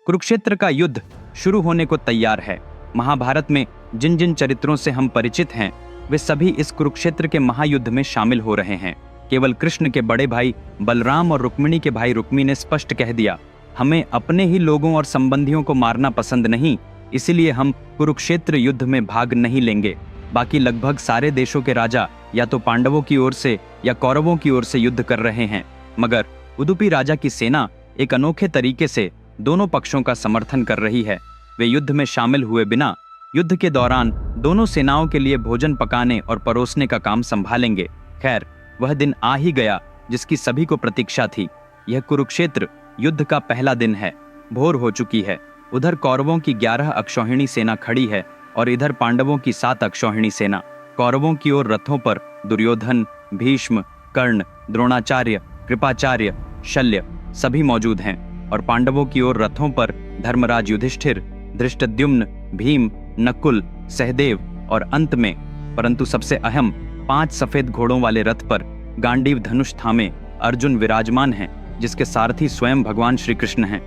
कुरुक्षेत्र का युद्ध शुरू होने को तैयार है। महाभारत में जिन जिन चरित्रों से हम परिचित हैं वे सभी इस कुरुक्षेत्र के महायुद्ध में शामिल हो रहे हैं। केवल कृष्ण के बड़े भाई बलराम और रुक्मिणी के भाई रुक्मी ने स्पष्ट कह दिया, हमें अपने ही लोगों और संबंधियों को मारना पसंद नहीं, इसलिए हम कुरुक्षेत्र युद्ध में भाग नहीं लेंगे। बाकी लगभग सारे देशों के राजा या तो पांडवों की ओर से या कौरवों की ओर से युद्ध कर रहे हैं, मगर उदुपी राजा की सेना एक अनोखे तरीके से दोनों पक्षों का समर्थन कर रही है। वे युद्ध में शामिल हुए बिना युद्ध के दौरान दोनों सेनाओं के लिए भोजन पकाने और परोसने का काम संभालेंगे। खैर, वह दिन आ ही गया जिसकी सभी को प्रतीक्षा थी। यह कुरुक्षेत्र युद्ध का पहला दिन है। भोर हो चुकी है। उधर कौरवों की 11 अक्षौहिणी सेना खड़ी है और इधर पांडवों की 7 अक्षौहिणी सेना। कौरवों की ओर रथों पर दुर्योधन, भीष्म, कर्ण, द्रोणाचार्य, कृपाचार्य, शल्य सभी मौजूद हैं और पांडवों की ओर रथों पर धर्मराज युधिष्ठिर, धृष्टद्युम्न, भीम, नकुल, सहदेव और अंत में परंतु सबसे अहम 5 सफेद घोड़ों वाले रथ पर गांडीव धनुष थामे अर्जुन विराजमान हैं, जिसके सारथी स्वयं भगवान श्री कृष्ण हैं।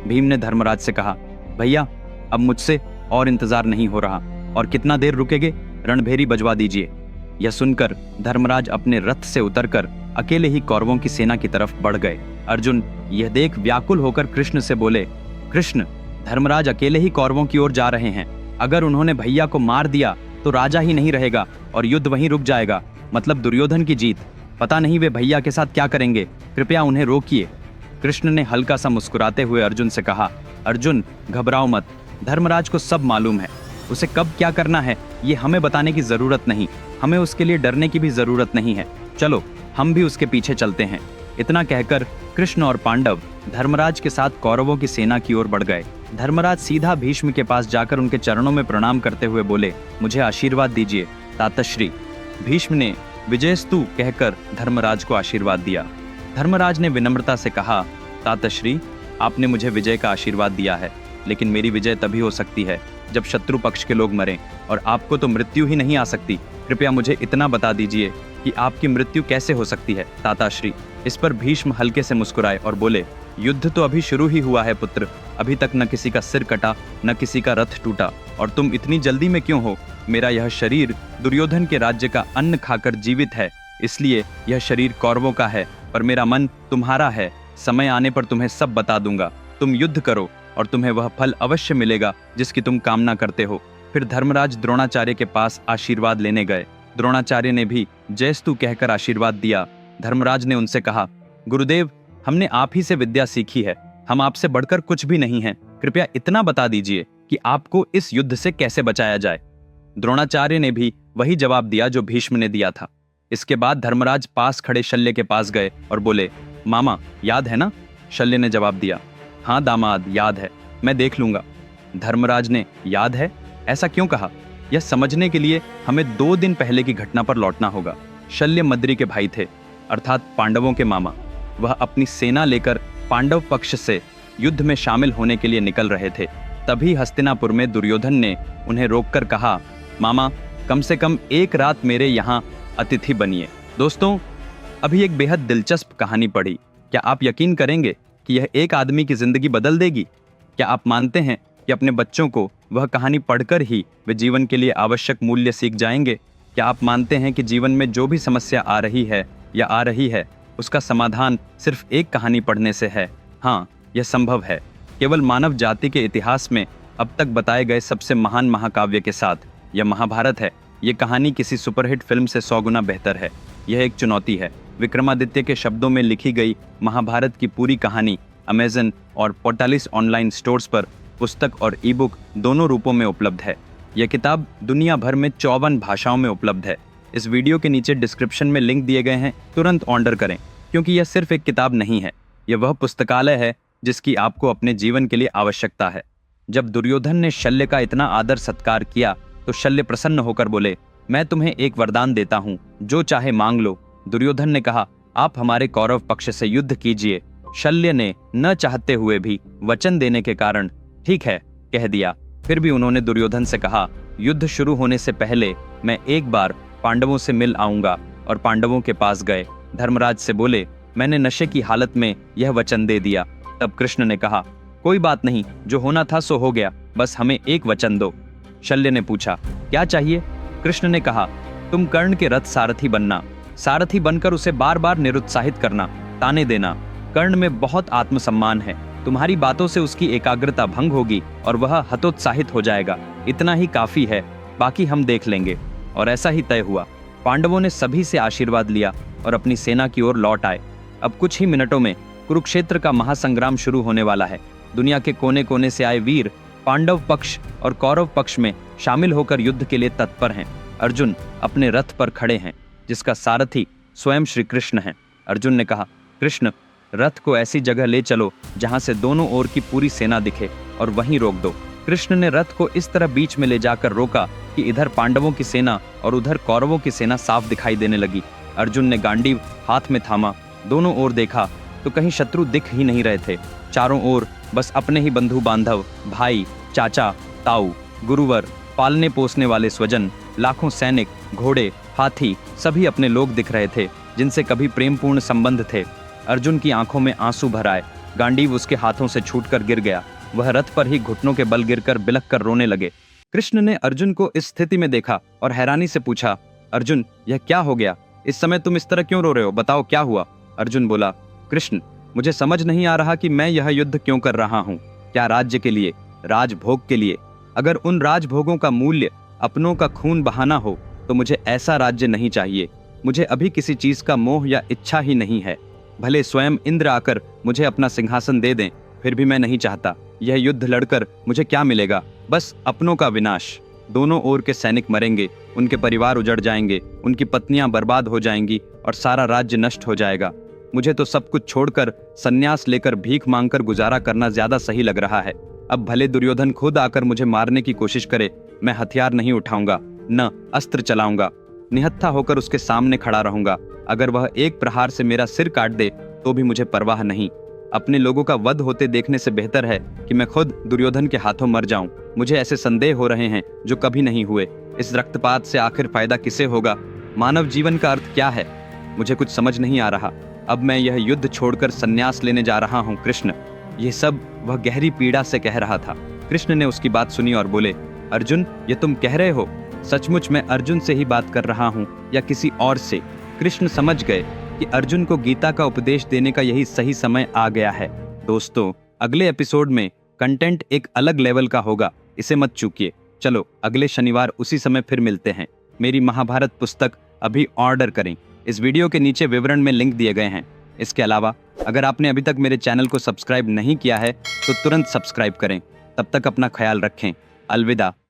भीम ने धर्मराज से कहा, भैया अब मुझसे और इंतजार नहीं हो रहा, और कितना देर रुकेंगे, रणभेरी बजवा दीजिए। यह सुनकर धर्मराज अपने रथ से उतरकर अकेले ही कौरवों की सेना की तरफ बढ़ गए। अर्जुन यह देख व्याकुल होकर कृष्ण से बोले, कृष्ण, धर्मराज अकेले ही कौरवों की ओर जा रहे हैं। अगर उन्होंने भैया को मार दिया तो राजा ही नहीं रहेगा और युद्ध वहीं रुक जाएगा, मतलब दुर्योधन की जीत। पता नहीं वे भैया के साथ क्या करेंगे, कृपया उन्हें रोकिए। कृष्ण ने हल्का सा मुस्कुराते हुए अर्जुन से कहा, अर्जुन घबराओ मत, धर्मराज को सब मालूम है। उसे कब क्या करना है ये हमें बताने की जरूरत नहीं, हमें उसके लिए डरने की भी जरूरत नहीं है। चलो हम भी उसके पीछे चलते हैं। इतना कहकर कृष्ण और पांडव धर्मराज के साथ कौरवों की सेना की ओर बढ़ गए। धर्मराज सीधा भीष्म के पास जाकर उनके चरणों में प्रणाम करते हुए बोले, मुझे आशीर्वाद दीजिए तातश्री। भीष्म ने विजयस्तु कहकर धर्मराज को आशीर्वाद दिया। धर्मराज ने विनम्रता से कहा, तातश्री, आपने मुझे विजय का आशीर्वाद दिया है, लेकिन मेरी विजय तभी हो सकती है जब शत्रु पक्ष के लोग मरें, और आपको तो मृत्यु ही नहीं आ सकती। कृपया मुझे इतना बता दीजिए कि आपकी मृत्यु कैसे हो सकती है ताताश्री। इस पर भीष्म हल्के से मुस्कुराए और बोले, युद्ध तो अभी शुरू ही हुआ है पुत्र, अभी तक न किसी का सिर कटा न किसी का रथ टूटा, और तुम इतनी जल्दी में क्यों हो? मेरा यह शरीर दुर्योधन के राज्य का अन्न खाकर जीवित है, इसलिए यह शरीर कौरवों का है, पर मेरा मन तुम्हारा है। समय आने पर तुम्हें सब बता दूंगा। तुम युद्ध करो और तुम्हें वह फल अवश्य मिलेगा जिसकी तुम कामना करते हो। फिर धर्मराज द्रोणाचार्य के पास आशीर्वाद लेने गए। द्रोणाचार्य ने भी जयस्तु कहकर आशीर्वाद दिया। धर्मराज ने उनसे कहा, गुरुदेव, हमने आप ही से विद्या सीखी है, हम आपसे बढ़कर कुछ भी नहीं हैं। कृपया इतना बता दीजिए कि आपको इस युद्ध से कैसे बचाया जाए। द्रोणाचार्य ने भी वही जवाब दिया जो भीष्म ने दिया था। इसके बाद धर्मराज पास खड़े शल्य के पास गए और बोले, मामा याद है ना? शल्य ने जवाब दिया, हाँ दामाद, याद है, मैं देख लूंगा। धर्मराज ने, याद है? ऐसा क्यों कहा? यह समझने के लिए हमें 2 दिन पहले की घटना पर लौटना होगा। शल्य मद्री के भाई थे, अर्थात पांडवों के मामा। वह अपनी सेना लेकर पांडव पक्ष से युद्ध में शामिल होने के लिए निकल रहे थे। तभी हस्तिनापुर में दुर्योधन ने उन्हें रोककर कहा, मामा कम से कम एक रात मेरे यहाँ अतिथि बनिए। दोस्तों, अभी एक बेहद दिलचस्प कहानी पढ़ी। क्या आप यकीन करेंगे कि यह एक आदमी की जिंदगी बदल देगी? क्या आप मानते हैं कि अपने बच्चों को वह कहानी पढ़कर ही वे जीवन के लिए आवश्यक मूल्य सीख जाएंगे? क्या आप मानते हैं कि जीवन में जो भी समस्या आ रही है या आ रही है उसका समाधान सिर्फ एक कहानी पढ़ने से है? हाँ, यह संभव है, केवल मानव जाति के इतिहास में अब तक बताए गए सबसे महान महाकाव्य के साथ। यह महाभारत है। यह कहानी किसी सुपरहिट फिल्म से 100 गुना बेहतर है। यह एक चुनौती है। विक्रमादित्य के शब्दों में लिखी गई महाभारत की पूरी कहानी अमेज़न और पोर्टालिस ऑनलाइन स्टोर्स पर पुस्तक और ई बुक दोनों रूपों में उपलब्ध है। यह किताब दुनिया भर में 54 भाषाओं में उपलब्ध है। इस वीडियो के नीचे डिस्क्रिप्शन में लिंक दिए गए हैं, तुरंत ऑर्डर करें, क्योंकि यह सिर्फ एक किताब नहीं है, यह वह पुस्तकालय है जिसकी आपको अपने जीवन के लिए आवश्यकता है। जब दुर्योधन ने शल्य का इतना आदर सत्कार किया तो शल्य प्रसन्न होकर बोले, मैं तुम्हें एक वरदान देता हूँ, जो चाहे मांग लो। दुर्योधन ने कहा, आप हमारे कौरव पक्ष से युद्ध कीजिए। शल्य ने न चाहते हुए भी वचन देने के कारण ठीक है कह दिया। फिर भी उन्होंने दुर्योधन से कहा, युद्ध शुरू होने से पहले मैं एक बार पांडवों से मिल आऊंगा, और पांडवों के पास गए। धर्मराज से बोले, मैंने नशे की हालत में यह वचन दे दिया। तब कृष्ण ने कहा, कोई बात नहीं, जो होना था सो हो गया, बस हमें एक वचन दो। शल्य ने पूछा, क्या चाहिए? कृष्ण ने कहा, तुम कर्ण के रथ सारथी बनना, सारथी बनकर उसे बार बार निरुत्साहित करना, ताने देना। कर्ण में बहुत आत्मसम्मान है, तुम्हारी बातों से उसकी एकाग्रता भंग होगी और वह हतोत्साहित हो जाएगा। इतना ही काफी है, बाकी हम देख लेंगे। और ऐसा ही तय हुआ। पांडवों ने सभी से आशीर्वाद लिया और अपनी सेना की ओर लौट आए। अब कुछ ही मिनटों में कुरुक्षेत्र का महासंग्राम शुरू होने वाला है। दुनिया के कोने कोने से आए वीर पांडव पक्ष और कौरव पक्ष में शामिल होकर युद्ध के लिए तत्पर हैं। अर्जुन अपने रथ पर खड़े हैं, जिसका सारथी स्वयं श्री कृष्ण है। अर्जुन ने कहा, कृष्ण, रथ को ऐसी जगह ले चलो जहां से दोनों ओर की पूरी सेना दिखे और वहीं रोक दो। कृष्ण ने रथ को इस तरह बीच में ले जाकर रोका कि इधर पांडवों की सेना और उधर कौरवों की सेना साफ दिखाई देने लगी। अर्जुन ने गांडीव हाथ में थामा, दोनों ओर देखा तो कहीं शत्रु दिख ही नहीं रहे थे। चारों ओर बस अपने ही बंधु बांधव, भाई, चाचा, ताऊ, गुरुवर, पालने पोसने वाले स्वजन, लाखों सैनिक, घोड़े, हाथी, सभी अपने लोग दिख रहे थे, जिनसे कभी प्रेमपूर्ण संबंध थे। अर्जुन की आंखों में आंसू भर आए। गांडीव उसके हाथों से छूटकर गिर गया। वह रथ पर ही घुटनों के बल गिरकर बिलख कर रोने लगे। कृष्ण ने अर्जुन को इस स्थिति में देखा और हैरानी से पूछा, अर्जुन, यह क्या हो गया? इस समय तुम इस तरह क्यों रो रहे हो? बताओ क्या हुआ? अर्जुन बोला, कृष्ण, मुझे समझ नहीं आ रहा कि मैं यह युद्ध क्यों कर रहा हूँ। क्या राज्य के लिए, राजभोग के लिए? अगर उन राजभोगों का मूल्य अपनों का खून बहाना हो तो मुझे ऐसा राज्य नहीं चाहिए। मुझे अभी किसी चीज का मोह या इच्छा ही नहीं है। भले स्वयं इंद्र आकर मुझे अपना सिंहासन दे दें, फिर भी मैं नहीं चाहता। यह युद्ध लड़कर मुझे क्या मिलेगा? बस अपनों का विनाश। दोनों ओर के सैनिक मरेंगे, उनके परिवार उजड़ जाएंगे, उनकी पत्नियां बर्बाद हो जाएंगी और सारा राज्य नष्ट हो जाएगा। मुझे तो सब कुछ छोड़कर संन्यास लेकर भीख मांगकर गुजारा करना ज्यादा सही लग रहा है। अब भले दुर्योधन खुद आकर मुझे मारने की कोशिश करे, मैं हथियार नहीं उठाऊंगा, न अस्त्र चलाऊंगा। निहत्था होकर उसके सामने खड़ा रहूंगा। अगर वह एक प्रहार से मेरा सिर काट दे तो भी मुझे परवाह नहीं। अपने लोगों का वध होते देखने से बेहतर है कि मैं खुद दुर्योधन के हाथों मर जाऊं। मुझे ऐसे संदेह हो रहे हैं जो कभी नहीं हुए। इस रक्तपात से आखिर फायदा किसे होगा? मानव जीवन का अर्थ क्या है? मुझे कुछ समझ नहीं आ रहा। अब मैं यह युद्ध छोड़कर संन्यास लेने जा रहा हूँ कृष्ण। ये सब वह गहरी पीड़ा से कह रहा था। कृष्ण ने उसकी बात सुनी और बोले, अर्जुन, ये तुम कह रहे हो? सचमुच मैं अर्जुन से ही बात कर रहा हूँ या किसी और से? कृष्ण समझ गए कि अर्जुन को गीता का उपदेश देने का यही सही समय आ गया है। दोस्तों, अगले एपिसोड में कंटेंट एक अलग लेवल का होगा, इसे मत चूकिए। चलो अगले शनिवार उसी समय फिर मिलते हैं। मेरी महाभारत पुस्तक अभी ऑर्डर करें। इस वीडियो के नीचे विवरण में लिंक दिए गए हैं। इसके अलावा अगर आपने अभी तक मेरे चैनल को सब्सक्राइब नहीं किया है तो तुरंत सब्सक्राइब करें। तब तक अपना ख्याल रखें। अलविदा।